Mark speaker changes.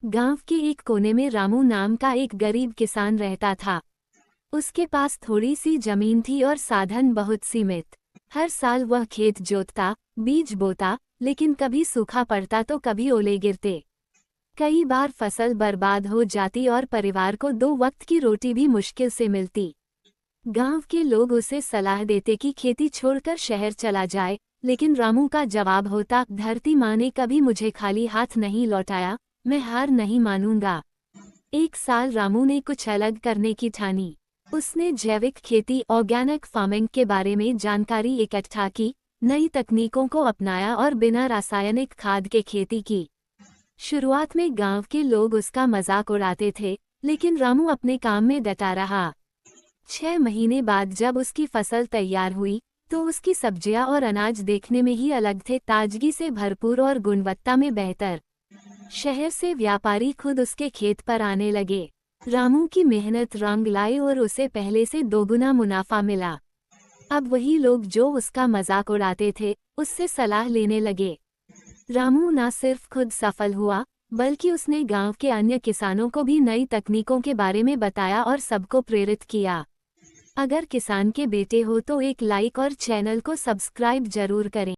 Speaker 1: गांव के एक कोने में रामू नाम का एक गरीब किसान रहता था। उसके पास थोड़ी सी जमीन थी और साधन बहुत सीमित। हर साल वह खेत जोतता, बीज बोता, लेकिन कभी सूखा पड़ता तो कभी ओले गिरते। कई बार फसल बर्बाद हो जाती और परिवार को दो वक्त की रोटी भी मुश्किल से मिलती। गांव के लोग उसे सलाह देते कि खेती छोड़कर शहर चला जाए, लेकिन रामू का जवाब होता, धरती माँ ने कभी मुझे खाली हाथ नहीं लौटाया, मैं हार नहीं मानूंगा। एक साल रामू ने कुछ अलग करने की ठानी। उसने जैविक खेती ऑर्गेनिक फार्मिंग के बारे में जानकारी इकट्ठा की, नई तकनीकों को अपनाया और बिना रासायनिक खाद के खेती की। शुरुआत में गांव के लोग उसका मजाक उड़ाते थे, लेकिन रामू अपने काम में डटा रहा। 6 महीने बाद जब उसकी फसल तैयार हुई, तो उसकी सब्जियां और अनाज देखने में ही अलग थे, ताजगी से भरपूर और गुणवत्ता में बेहतर। शहर से व्यापारी खुद उसके खेत पर आने लगे। रामू की मेहनत रंग लाई और उसे पहले से दोगुना मुनाफा मिला। अब वही लोग जो उसका मजाक उड़ाते थे, उससे सलाह लेने लगे। रामू न सिर्फ खुद सफल हुआ, बल्कि उसने गांव के अन्य किसानों को भी नई तकनीकों के बारे में बताया और सबको प्रेरित किया। अगर किसान के बेटे हो तो एक लाइक और चैनल को सब्सक्राइब जरूर करें।